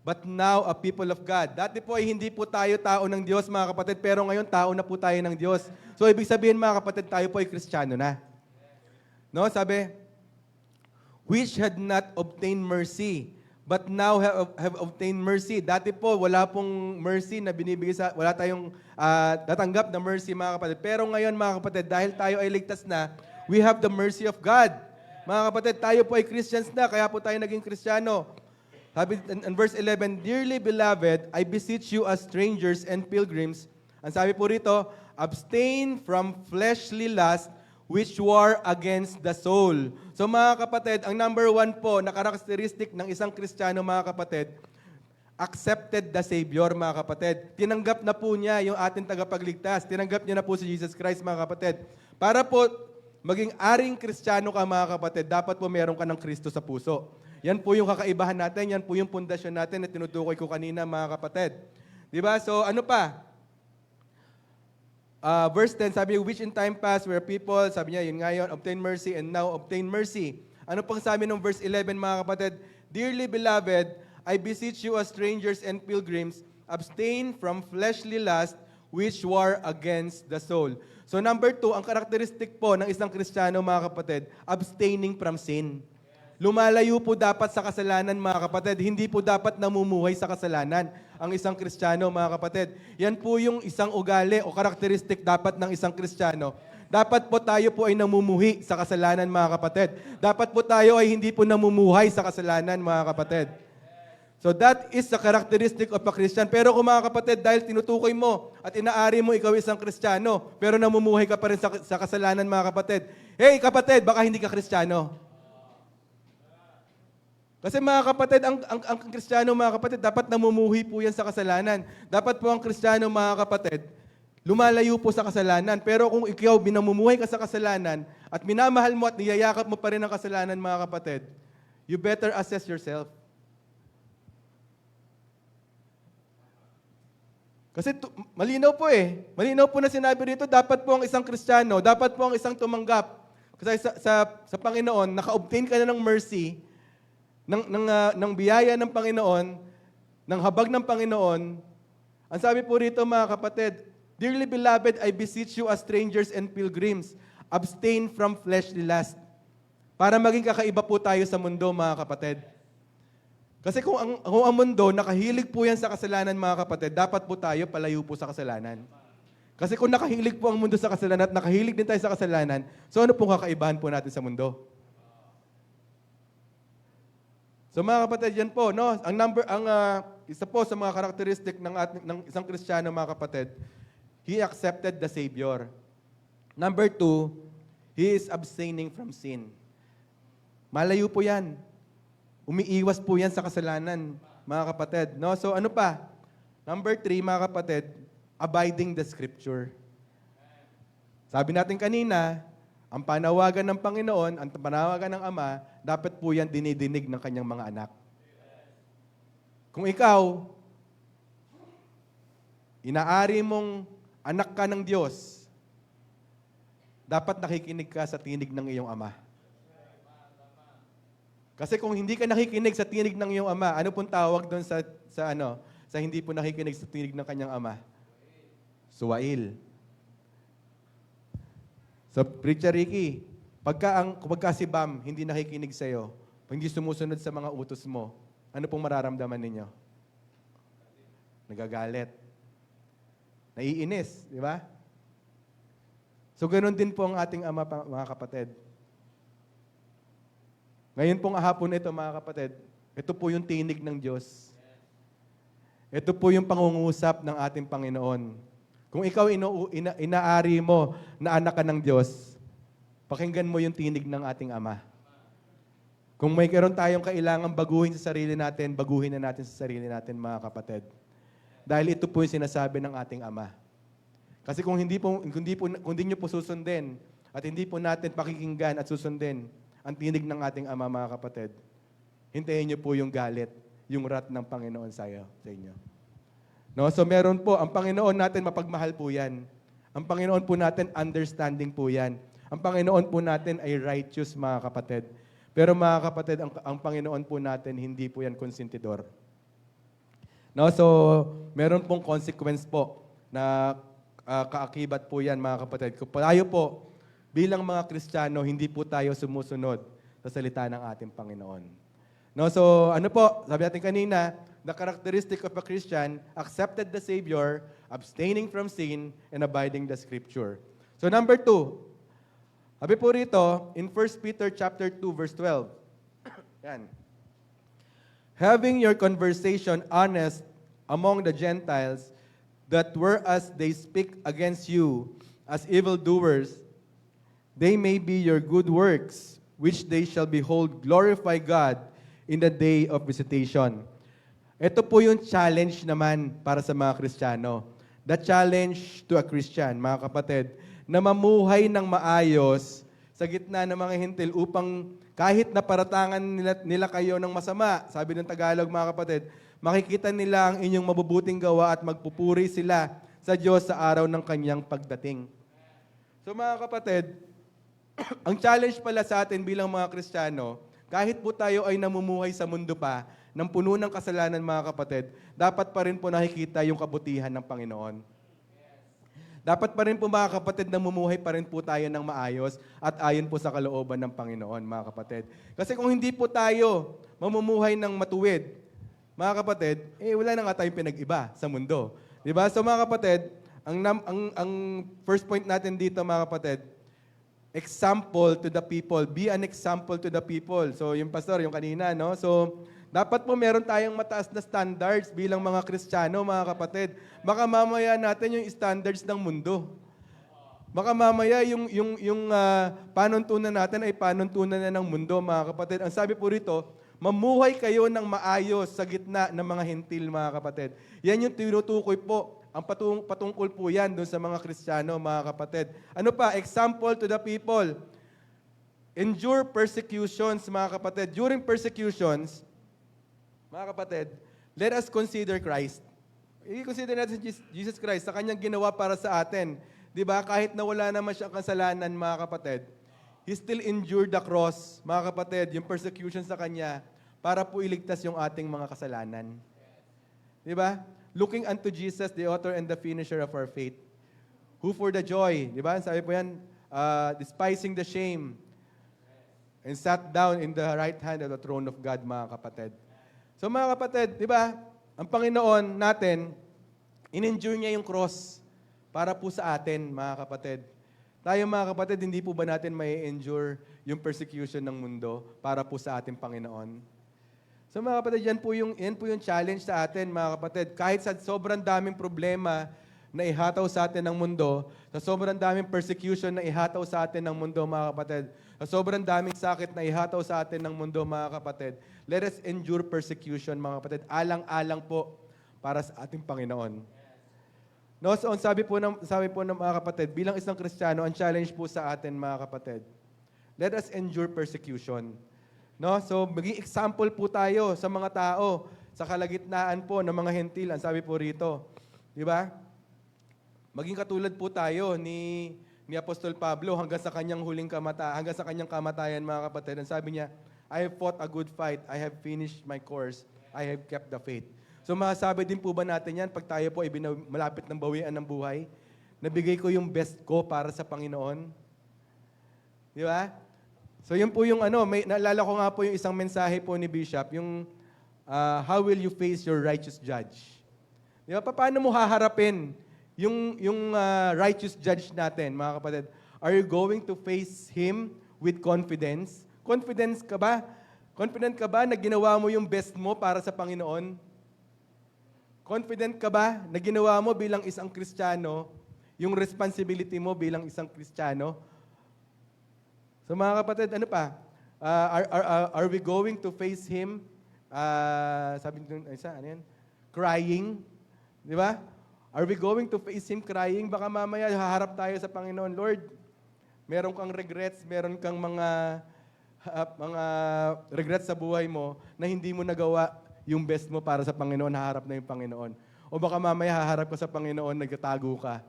but now a people of God. Dati po ay hindi po tayo tao ng Diyos, mga kapatid, pero ngayon tao na po tayo ng Diyos. So ibig sabihin, mga kapatid, tayo po ay Kristiyano na. No, sabi, which had not obtained mercy, but now have obtained mercy. Dati po, wala pong mercy na binibigay wala tayong natanggap na mercy, mga kapatid. Pero ngayon, mga kapatid, dahil tayo ay ligtas na, we have the mercy of God. Mga kapatid, tayo po ay Christians na, kaya po tayo naging Kristiyano. Sabi in verse 11, Dearly beloved, I beseech you as strangers and pilgrims. Ang sabi po rito, abstain from fleshly lust which war against the soul. So mga kapatid, ang number one po na karakteristik ng isang Kristiyano, mga kapatid, accepted the Savior, mga kapatid. Tinanggap na po niya yung ating tagapagligtas. Tinanggap niya na po si Jesus Christ, mga kapatid. Para po maging aring Kristiyano ka, mga kapatid, dapat po meron ka ng Kristo sa puso. Yan po yung kakaibahan natin, yan po yung pundasyon natin na tinutukoy ko kanina, mga kapatid. Diba? So ano pa? Verse 10, sabi niya, which in time past were people, sabi niya, yun nga yun, obtain mercy and now obtain mercy. Ano pang sabi ng verse 11, mga kapatid? Dearly beloved, I beseech you as strangers and pilgrims, abstain from fleshly lust which war against the soul. So number 2, ang karakteristik po ng isang Kristiyano, mga kapatid, abstaining from sin. Lumalayo po dapat sa kasalanan, mga kapatid. Hindi po dapat namumuhay sa kasalanan ang isang Kristiyano, mga kapatid. Yan po yung isang ugali o karakteristik dapat ng isang Kristiyano. Dapat po tayo po ay namumuhi sa kasalanan, mga kapatid. Dapat po tayo ay hindi po namumuhay sa kasalanan, mga kapatid. So that is the characteristic of a Christian. Pero kung, mga kapatid, dahil tinutukoy mo at inaari mo ikaw isang Kristiyano, pero namumuhay ka pa rin sa kasalanan, mga kapatid. Hey, kapatid, baka hindi ka Kristiyano. Kasi mga kapatid, ang Kristiyano, mga kapatid, dapat namumuhi po yan sa kasalanan. Dapat po ang Kristiyano, mga kapatid, lumalayo po sa kasalanan. Pero kung ikaw binamumuhay ka sa kasalanan at minamahal mo at niyayakap mo pa rin ang kasalanan, mga kapatid, you better assess yourself. Kasi malinaw po eh. Malinaw po na sinabi rito, dapat po ang isang Kristiyano, dapat po ang isang tumanggap. Kasi sa Panginoon, naka-obtain ka na ng mercy, ng biyaya ng Panginoon, ng habag ng Panginoon. Ang sabi po rito, mga kapatid, Dearly beloved, I beseech you as strangers and pilgrims, abstain from fleshly lust. Para maging kakaiba po tayo sa mundo, mga kapatid. Kasi kung ang mundo, nakahilig po yan sa kasalanan, mga kapatid, dapat po tayo palayo po sa kasalanan. Kasi kung nakahilig po ang mundo sa kasalanan at nakahilig din tayo sa kasalanan, so ano pong kakaibahan po natin sa mundo? So mga kapatid, yan po, no? Isa po sa mga karakteristik ng isang Kristiyano, mga kapatid, he accepted the Savior. Number 2, he is abstaining from sin. Malayo po yan. Umiiwas po yan sa kasalanan, mga kapatid. No? So ano pa? Number 3, mga kapatid, abiding the Scripture. Sabi natin kanina, ang panawagan ng Panginoon, ang panawagan ng Ama, dapat po yan dinidinig ng kanyang mga anak. Kung ikaw, inaari mong anak ka ng Diyos, dapat nakikinig ka sa tinig ng iyong Ama. Kasi kung hindi ka nakikinig sa tinig ng iyong Ama, ano pong tawag doon sa hindi po nakikinig sa tinig ng kanyang Ama? Suwail. So, Preacher Ricky, pagka si Bam hindi nakikinig sa'yo, hindi sumusunod sa mga utos mo, ano pong mararamdaman ninyo? Nagagalit. Naiinis, di ba? So, ganoon din po ang ating Ama, mga kapatid. Ngayon pong hapon ito, mga kapatid, ito po yung tinig ng Diyos. Ito po yung pangungusap ng ating Panginoon. Kung ikaw inaari mo na anak ka ng Diyos, pakinggan mo yung tinig ng ating Ama. Kung may karoon tayong kailangan baguhin sa sarili natin, baguhin na natin sa sarili natin, mga kapatid. Dahil ito po yung sinasabi ng ating Ama. Kasi kung hindi niyo po susundin at hindi po natin pakikinggan at susundin ang tinig ng ating Ama, mga kapatid, hintayin niyo po yung galit, yung wrath ng Panginoon sa inyo. No? So meron po, ang Panginoon natin mapagmahal po yan. Ang Panginoon po natin understanding po yan. Ang Panginoon po natin ay righteous, mga kapatid. Pero mga kapatid, ang Panginoon po natin, hindi po yan konsentidor. No, so meron pong consequence po na kaakibat po 'yan, mga kapatid. Kung tayo po bilang mga Kristiyano, hindi po tayo sumusunod sa salita ng ating Panginoon. No, so ano po, sabi natin kanina, the characteristic of a Christian, accepted the Savior, abstaining from sin, and abiding the Scripture. So number 2, sabi po rito, in 1 Peter chapter 2, verse 12, yan. Having your conversation honest among the Gentiles, that whereas they speak against you as evildoers, they may be your good works, which they shall behold glorify God in the day of visitation. Ito po yung challenge naman para sa mga Kristiyano. The challenge to a Christian, mga kapatid, na mamuhay ng maayos sa gitna ng mga hintil upang kahit na paratangan nila kayo ng masama, sabi ng Tagalog, mga kapatid, makikita nila ang inyong mabubuting gawa at magpupuri sila sa Diyos sa araw ng kanyang pagdating. So mga kapatid, ang challenge pala sa atin bilang mga Kristiyano, kahit po tayo ay namumuhay sa mundo pa, ng puno ng kasalanan, mga kapatid, dapat pa rin po nakikita yung kabutihan ng Panginoon. Dapat pa rin po, mga kapatid, namumuhay pa rin po tayo ng maayos at ayon po sa kalooban ng Panginoon, mga kapatid. Kasi kung hindi po tayo mamumuhay ng matuwid, mga kapatid, wala na nga tayong pinag-iba sa mundo. Diba? So mga kapatid, ang first point natin dito, mga kapatid, example to the people. Be an example to the people. So yung pastor, yung kanina, no? So dapat po meron tayong mataas na standards bilang mga Kristiyano, mga kapatid. Baka mamaya natin yung standards ng mundo. Baka mamaya yung panuntunan natin ay panuntunan na ng mundo, mga kapatid. Ang sabi po rito, mamuhay kayo ng maayos sa gitna ng mga hintil, mga kapatid. Yan yung tinutukoy po. Ang patungkol po yan doon sa mga Kristiyano, mga kapatid. Ano pa? Example to the people. Endure persecutions, mga kapatid. During persecutions, mga kapatid, let us consider Christ. I-consider natin Jesus Christ sa kanyang ginawa para sa atin. Di ba? Kahit na wala naman siyang kasalanan, mga kapatid, He still endured the cross, mga kapatid, yung persecution sa kanya, para po iligtas yung ating mga kasalanan. Di ba? Looking unto Jesus, the author and the finisher of our faith, who for the joy, di ba? Sabi po yan, despising the shame, and sat down in the right hand of the throne of God, mga kapatid. So mga kapatid, di ba, ang Panginoon natin, in-endure niya yung cross para po sa atin, mga kapatid. Tayo, mga kapatid, hindi po ba natin may endure yung persecution ng mundo para po sa ating Panginoon? So mga kapatid, yan po yung challenge sa atin, mga kapatid. Kahit sa sobrang daming problema na ihataw sa atin ng mundo, sa sobrang daming persecution na ihataw sa atin ng mundo, mga kapatid, sa sobrang daming sakit na ihataw sa atin ng mundo, mga kapatid, let us endure persecution, mga kapatid. Alang-alang po para sa ating Panginoon. No, so sabi po ng mga kapatid, bilang isang Kristiyano, ang challenge po sa atin, mga kapatid, let us endure persecution. No, so maging example po tayo sa mga tao sa kalagitnaan po ng mga hentil. Ang sabi po rito, di ba? Maging katulad po tayo ni Apostol Pablo hanggang sa kanyang kamatayan, mga kapatid. Ang sabi niya, I have fought a good fight, I have finished my course, I have kept the faith. So masasabi din po ba natin yan pag tayo po ay malapit ng bawian ng buhay? Nabigay ko yung best ko para sa Panginoon. Di ba? So yun po yung naalala ko nga po yung isang mensahe po ni Bishop, yung how will you face your righteous judge? Di ba? Paano mo haharapin yung righteous judge natin, mga kapatid? Are you going to face him with confidence? Confident ka ba? Confident ka ba na ginawa mo yung best mo para sa Panginoon? Confident ka ba na ginawa mo bilang isang Kristiyano, yung responsibility mo bilang isang Kristiyano? So mga kapatid, ano pa? Are we going to face him? Sabi nito, ano yan? Crying. Di ba? Are we going to face him crying? Baka mamaya haharap tayo sa Panginoon, Lord, meron kang regrets, meron kang mga regrets sa buhay mo na hindi mo nagawa yung best mo para sa Panginoon, haharap na yung Panginoon. O baka mamaya haharap ka sa Panginoon, nagtatago ka.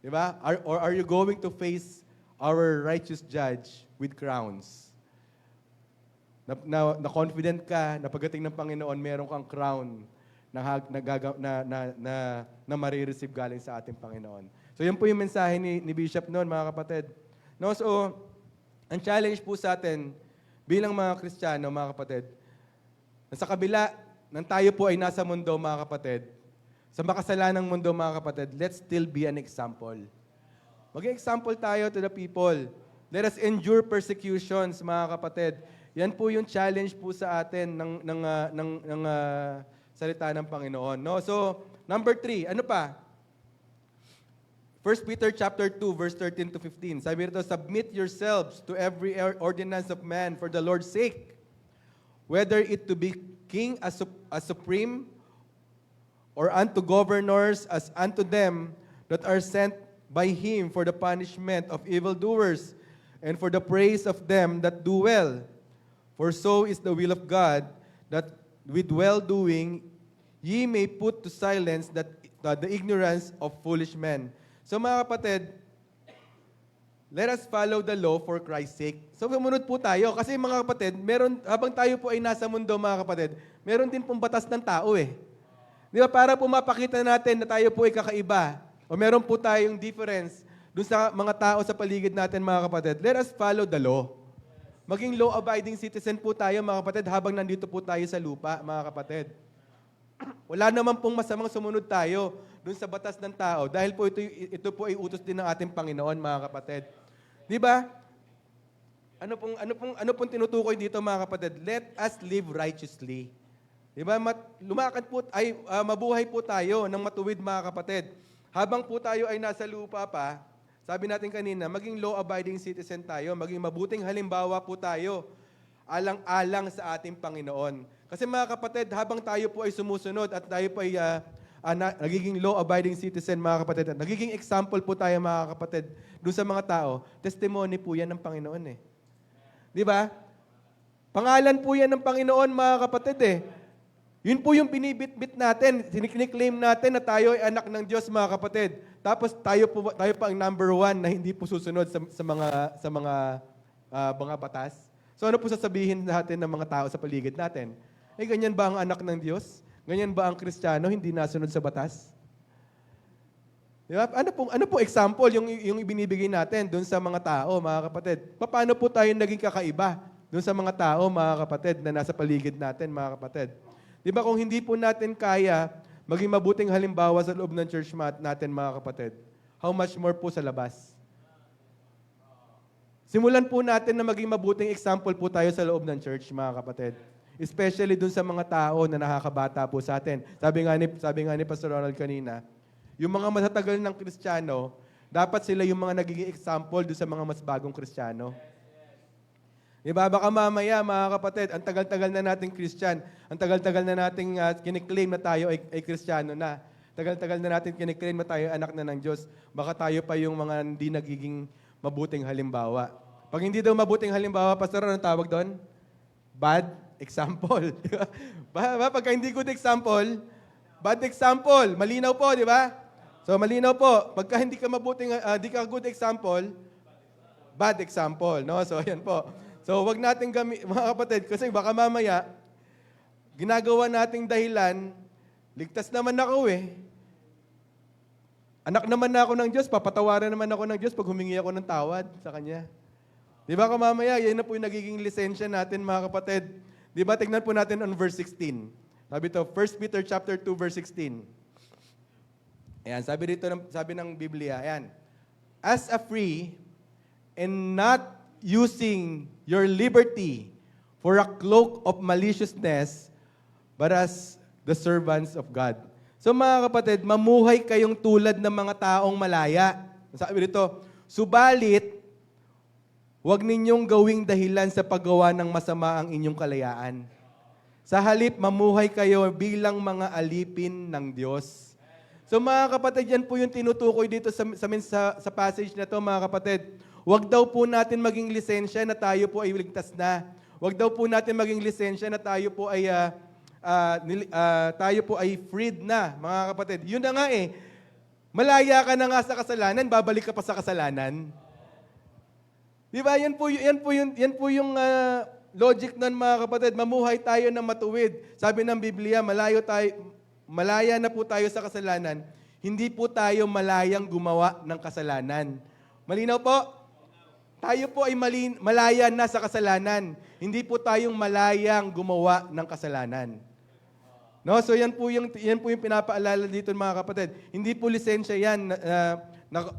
Di ba? Or are you going to face our righteous judge with crowns? na confident ka na pagdating ng Panginoon, meron kang crown na marireceive galing sa ating Panginoon. So yan po yung mensahe ni Bishop noon, mga kapatid. No, so, ang challenge po sa atin bilang mga Kristiyano, mga kapatid, na sa kabila ng tayo po ay nasa mundo, mga kapatid, sa makasalanang mundo, mga kapatid, let's still be an example. Maging example tayo to the people. Let us endure persecutions, mga kapatid. Yan po yung challenge po sa atin ng salita ng Panginoon. No? So, number 3, ano pa? 1 Peter chapter 2, verse 13 to 15. Sabi rito, submit yourselves to every ordinance of man for the Lord's sake, whether it to be king as supreme, or unto governors as unto them that are sent by him for the punishment of evildoers, and for the praise of them that do well. For so is the will of God, that with well-doing ye may put to silence the ignorance of foolish men. So mga kapatid, let us follow the law for Christ's sake. So sumunod po tayo. Kasi mga kapatid, habang tayo po ay nasa mundo, mga kapatid, meron din pong batas ng tao eh. Di ba? Para po mapakita natin na tayo po ay kakaiba, o meron po tayong difference dun sa mga tao sa paligid natin, mga kapatid, let us follow the law. Maging law-abiding citizen po tayo, mga kapatid, habang nandito po tayo sa lupa, mga kapatid. Wala naman pong masamang sumunod tayo dun sa batas ng tao dahil po ito po ay utos din ng ating Panginoon, mga kapatid. Di ba? Ano pong tinutukoy dito, mga kapatid? Let us live righteously. Di ba? Mabuhay po tayo ng matuwid, mga kapatid. Habang po tayo ay nasa lupa pa, sabi natin kanina, maging law-abiding citizen tayo, maging mabuting halimbawa po tayo, alang-alang sa ating Panginoon. Kasi mga kapatid, habang tayo po ay sumusunod at tayo po ay nagiging law-abiding citizen, mga kapatid, at nagiging example po tayo, mga kapatid, doon sa mga tao, testimony po yan ng Panginoon eh. Di ba? Pangalan po yan ng Panginoon, mga kapatid eh. Yun po yung binibitbit natin, siniklaim natin na tayo ay anak ng Diyos, mga kapatid. Tapos tayo pa ang number 1 na hindi po susunod sa mga batas. So ano po sasabihin natin ng mga tao sa paligid natin? Eh, ganyan ba ang anak ng Diyos? Ganyan ba ang Kristiyano hindi nasunod sa batas? Di ba? Ano po example yung ibinibigay natin doon sa mga tao, mga kapatid? Paano po tayo naging kakaiba doon sa mga tao, mga kapatid, na nasa paligid natin, mga kapatid? Di ba kung hindi po natin kaya maging mabuting halimbawa sa loob ng church natin, mga kapatid, how much more po sa labas? Simulan po natin na maging mabuting example po tayo sa loob ng church, mga kapatid. Especially dun sa mga tao na nakakabata po sa atin. Sabi nga ni Pastor Ronald kanina, yung mga matatagal ng Kristiyano, dapat sila yung mga nagiging example dun sa mga mas bagong Kristiyano. Diba? Baka mamaya, mga kapatid, ang tagal-tagal na nating Christian, ang tagal-tagal na nating kiniklaim na tayo ay Kristiyano na. Tagal-tagal na natin kiniklaim na tayo anak na ng Diyos. Baka tayo pa yung mga hindi nagiging mabuting halimbawa. Pag hindi daw mabuting halimbawa, Pastor, anong tawag doon? Bad example. Pagka hindi good example, bad example. Malinaw po, di ba? So, malinaw po. Pagka hindi ka hindi ka good example, bad example. No? So, ayan po. So, wag natin mga kapatid, kasi baka mamaya, ginagawa nating dahilan, ligtas naman ako eh. Anak naman na ako ng Diyos, papatawaran naman ako ng Diyos pag humingi ako ng tawad sa Kanya. Di ba mamaya, yan na po yung nagiging lisensya natin, mga kapatid. Di ba, tignan po natin on verse 16. Sabi to, 1 Peter chapter 2, verse 16. Ayan, sabi ng Biblia, ayan. As a free and not using your liberty for a cloak of maliciousness, but as the servants of God. So mga kapatid, mamuhay kayong tulad ng mga taong malaya. Sabi dito, subalit, huwag ninyong gawing dahilan sa paggawa ng masama ang inyong kalayaan. Sa halip, mamuhay kayo bilang mga alipin ng Diyos. So mga kapatid, yan po yung tinutukoy dito sa passage na to, mga kapatid. Huwag daw po natin maging lisensya na tayo po ay ligtas na. Huwag daw po natin maging lisensya na tayo po ay freed na, mga kapatid. Yun na nga eh. Malaya ka na nga sa kasalanan, babalik ka pa sa kasalanan. Di ba? Yan po yung logic nun mga kapatid, mamuhay tayo ng matuwid. Sabi ng Biblia, malaya na po tayo sa kasalanan. Hindi po tayo malayang gumawa ng kasalanan. Malinaw po? Tayo po ay malaya na sa kasalanan. Hindi po tayong malayang gumawa ng kasalanan. No, so yan po yung pinapaalala dito mga kapatid. Hindi po lisensya yan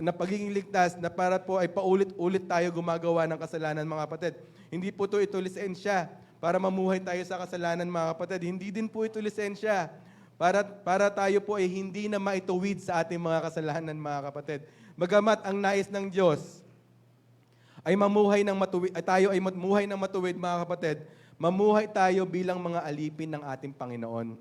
na pagiging ligtas na para po ay paulit-ulit tayo gumagawa ng kasalanan mga kapatid. Hindi po ito lisensya para mamuhay tayo sa kasalanan mga kapatid. Hindi din po ito lisensya para tayo po ay hindi na maituwid sa ating mga kasalanan mga kapatid. Bagamat ang nais ng Diyos ay mamuhay ng matuwid, tayo ay mamuhay ng matuwid mga kapatid, mamuhay tayo bilang mga alipin ng ating Panginoon.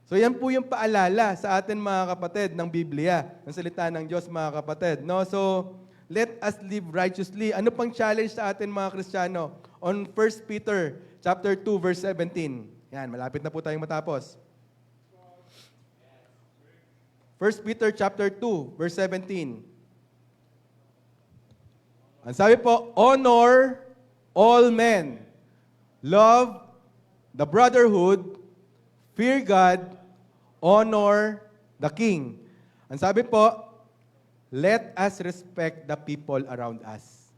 So yan po yung paalala sa atin mga kapatid ng Biblia, ng salita ng Diyos mga kapatid. No? So, let us live righteously. Ano pang challenge sa atin mga Kristiyano? On 1 Peter chapter 2 verse 17. Yan, malapit na po tayong matapos. 1 Peter chapter 2 verse 17. Ang sabi po, honor all men, love the brotherhood, fear God, honor the king. Ang sabi po, let us respect the people around us.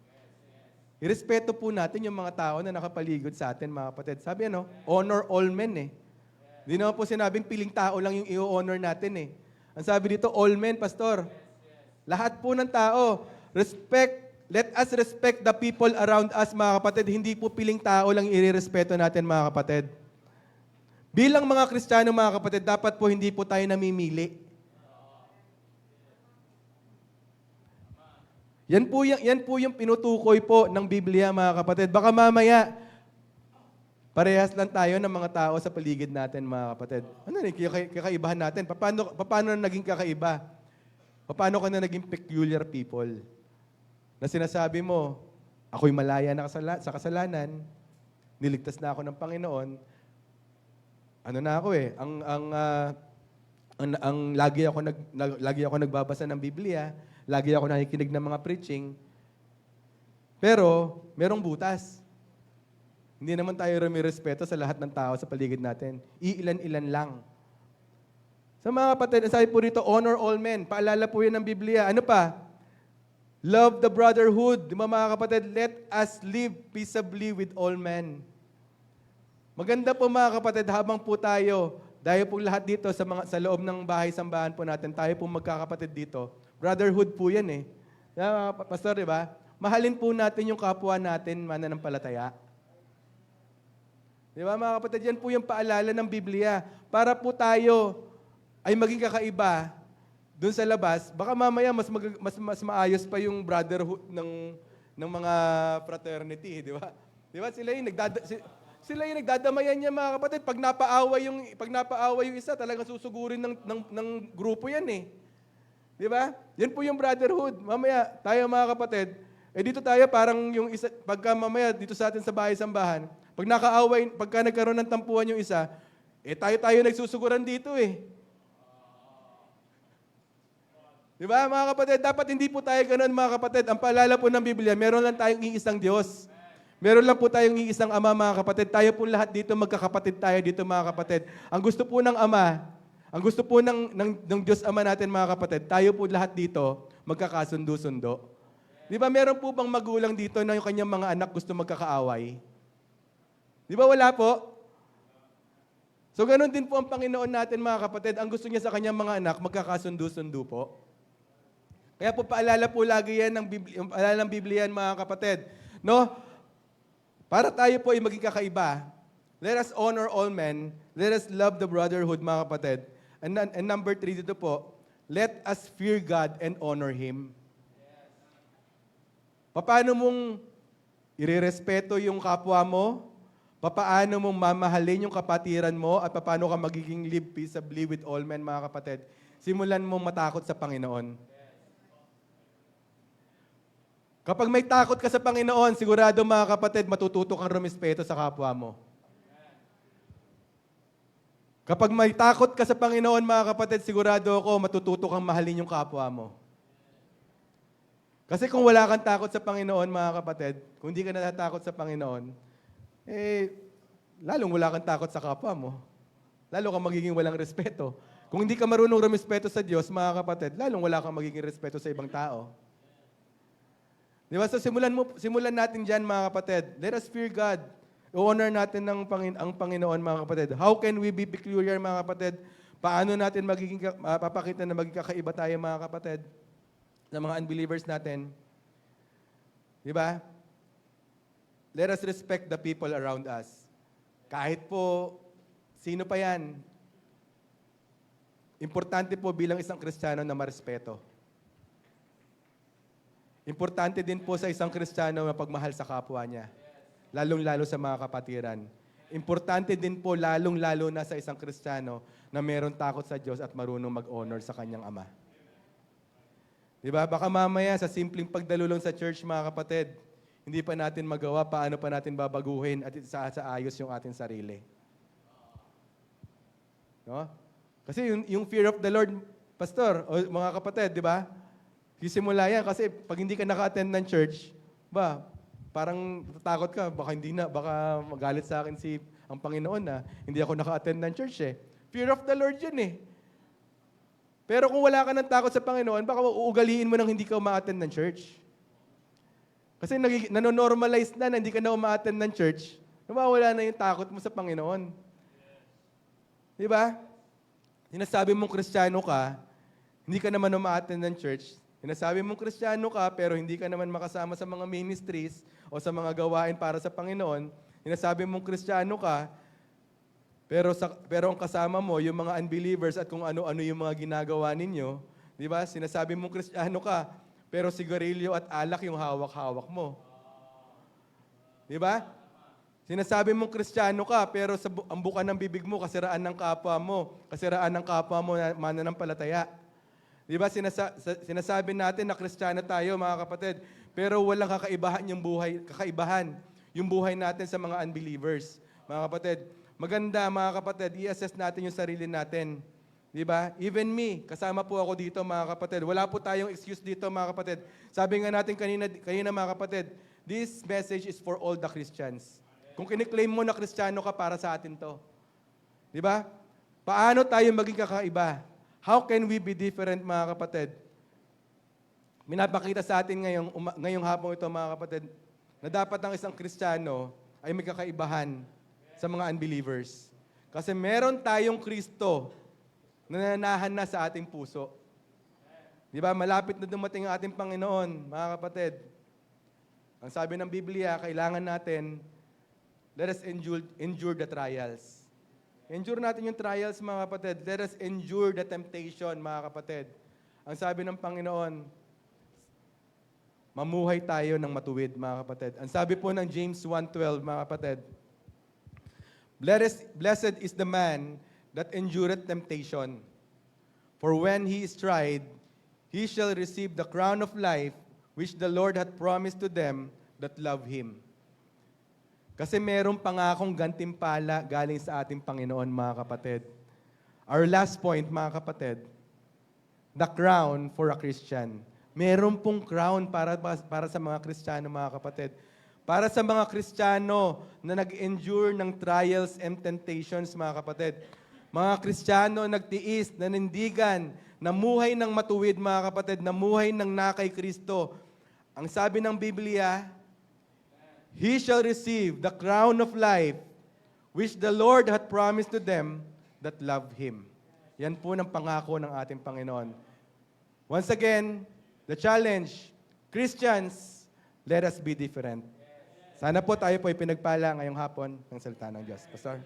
Irespeto po natin yung mga tao na nakapaligid sa atin, mga kapatid. Sabi honor all men eh. Hindi naman po sinabing piling tao lang yung i-honor natin eh. Ang sabi dito, all men, pastor. Lahat po ng tao. Let us respect the people around us, mga kapatid. Hindi po piling tao lang i-respeto natin, mga kapatid. Bilang mga Kristiyano, mga kapatid, dapat po hindi po tayo namimili. Yan po yung pinutukoy po ng Biblia, mga kapatid. Baka mamaya, parehas lang tayo ng mga tao sa paligid natin, mga kapatid. Ano kakaibahan natin? Paano na naging kakaiba? Paano ka na naging peculiar people? Na sinasabi mo, ako'y malaya na sa kasalanan, niligtas na ako ng Panginoon, ano na ako eh, lagi ako nagbabasa ng Biblia, lagi ako nakikinig ng mga preaching, pero merong butas. Hindi naman tayo rumirespeto sa lahat ng tao sa paligid natin. Iilan-ilan lang. Sa mga kapatid, sabi po rito, honor all men. Paalala po yun ng Biblia. Ano pa? Love the brotherhood. Di ba mga kapatid, let us live peaceably with all men. Maganda po mga kapatid, habang po tayo po lahat dito sa loob ng bahay-sambahan po natin, tayo po magkakapatid dito. Brotherhood po yan eh. Mga pastor, di ba? Mahalin po natin yung kapwa natin mananampalataya. Di ba mga kapatid, yan po yung paalala ng Biblia. Para po tayo ay maging kakaiba doon sa labas, baka mamaya mas maayos pa yung brotherhood ng mga fraternity, di ba? Di ba sila yung nagdadamayan niya mga kapatid. Pag napaaway yung isa, talagang susugurin ng grupo yan eh. Di ba? Yan po yung brotherhood. Mamaya, tayo mga kapatid, dito tayo parang yung isa, pagka mamaya dito sa atin sa bahay-sambahan, pagka nagkaroon ng tampuhan yung isa, tayo nagsusuguran dito eh. Di ba mga kapatid? Dapat hindi po tayo ganoon mga kapatid. Ang paalala po ng Biblia, meron lang tayong iisang Diyos. Meron lang po tayong iisang Ama mga kapatid. Tayo po lahat dito, magkakapatid tayo dito mga kapatid. Ang gusto po ng Ama, ang gusto po ng Diyos Ama natin mga kapatid, tayo po lahat dito magkakasundo-sundo. Di ba meron po bang magulang dito na yung kanyang mga anak gusto magkakaaway? Di ba wala po? So ganoon din po ang Panginoon natin mga kapatid. Ang gusto niya sa kanyang mga anak, magkakasundo-sundo po. Kaya po paalala po lagi yan ng Biblia mga kapatid. No? Para tayo po ay maging kakaiba, let us honor all men, let us love the brotherhood mga kapatid. And number 3 dito po, let us fear God and honor Him. Paano mong irerespeto yung kapwa mo? Paano mong mamahalin yung kapatiran mo? At paano ka magiging live peaceably with all men mga kapatid? Simulan mong matakot sa Panginoon. Kapag may takot ka sa Panginoon, sigurado mga kapatid, matututo kang rumispeto sa kapwa mo. Kapag may takot ka sa Panginoon mga kapatid, sigurado ako, matututo kang mahalin yung kapwa mo. Kasi kung wala kang takot sa Panginoon mga kapatid, kung hindi ka natatakot sa Panginoon, lalong wala kang takot sa kapwa mo. Lalo kang magiging walang respeto. Kung hindi ka marunong rumespeto sa Diyos, mga kapatid, lalong wala kang magiging respeto sa ibang tao. Di ba? So simulan natin dyan, mga kapatid. Let us fear God. I-honor natin ang Panginoon, mga kapatid. How can we be peculiar, mga kapatid? Paano natin papakita na maging kakaiba tayo, mga kapatid, sa mga unbelievers natin? Di ba? Let us respect the people around us. Kahit po, sino pa yan? Importante po bilang isang Kristiyano na marespeto. Importante din po sa isang Kristiyano na pagmahal sa kapwa niya. Lalong-lalo sa mga kapatiran. Importante din po lalong-lalo na sa isang Kristiyano na meron takot sa Diyos at marunong mag-honor sa kanyang Ama. Diba? Baka mamaya sa simpleng pagdalulong sa church, mga kapatid, hindi pa natin magawa, paano pa natin babaguhin at sa ayos yung ating sarili. No? Kasi yung fear of the Lord, Pastor, o mga kapatid, di ba? Sisimula yan kasi pag hindi ka naka-attend ng church, parang takot ka, baka magalit sa akin ang Panginoon na hindi ako naka-attend ng church eh. Fear of the Lord yun eh. Pero kung wala ka ng takot sa Panginoon, baka uugaliin mo nang hindi ka uma-attend ng church. Kasi nanonormalize na hindi ka na uma-attend ng church, nawawala na yung takot mo sa Panginoon. Di ba? Sinasabi mong Kristiyano ka, hindi ka naman uma-attend ng church. Sinasabi mong Kristiyano ka, pero hindi ka naman makasama sa mga ministries o sa mga gawain para sa Panginoon. Sinasabi mong Kristiyano ka, pero ang kasama mo, yung mga unbelievers at kung ano-ano yung mga ginagawa ninyo. Di ba? Sinasabi mong Kristiyano ka, pero sigarilyo at alak yung hawak-hawak mo. Di ba? Sinasabi mong Kristiyano ka, pero ang buka ng bibig mo, kasiraan ng kapwa mo na mananampalataya. Di ba? Sinasabi natin na Kristiyano tayo, mga kapatid, pero walang kakaibahan yung buhay natin sa mga unbelievers. Mga kapatid, maganda, mga kapatid, i-assess natin yung sarili natin. Di ba? Even me, kasama po ako dito, mga kapatid. Wala po tayong excuse dito, mga kapatid. Sabi nga natin kanina, mga kapatid, this message is for all the Christians. Kung kiniklaim mo na Kristiyano ka, para sa atin to. Di ba? Paano tayo maging kakaiba? How can we be different, mga kapatid? Minapakita sa atin ngayong hapon ito, mga kapatid, na dapat ang isang Kristiyano ay may kakaibahan sa mga unbelievers. Kasi meron tayong Kristo na nananahan na sa ating puso. Di ba? Malapit na dumating ang ating Panginoon, mga kapatid. Ang sabi ng Biblia, kailangan natin, let us endure the trials. Endure natin yung trials, mga kapatid. Let us endure the temptation, mga kapatid. Ang sabi ng Panginoon, mamuhay tayo ng matuwid, mga kapatid. Ang sabi po ng James 1:12, mga kapatid, blessed is the man that endureth temptation. For when he is tried, he shall receive the crown of life which the Lord hath promised to them that love Him. Kasi merong pangakong gantimpala galing sa ating Panginoon, mga kapatid. Our last point, mga kapatid, the crown for a Christian. Meron pong crown para sa mga Kristiyano, mga kapatid. Para sa mga Kristiyano na nag-endure ng trials and temptations, mga kapatid. Mga Kristiyano nagtiis, nanindigan, namuhay ng matuwid, mga kapatid, namuhay ng nakay Kristo. Ang sabi ng Biblia, he shall receive the crown of life which the Lord hath promised to them that love Him. Yan po ng pangako ng ating Panginoon. Once again, the challenge, Christians, let us be different. Sana po tayo po ay pinagpala ngayong hapon ng salita ng Diyos. Pastor?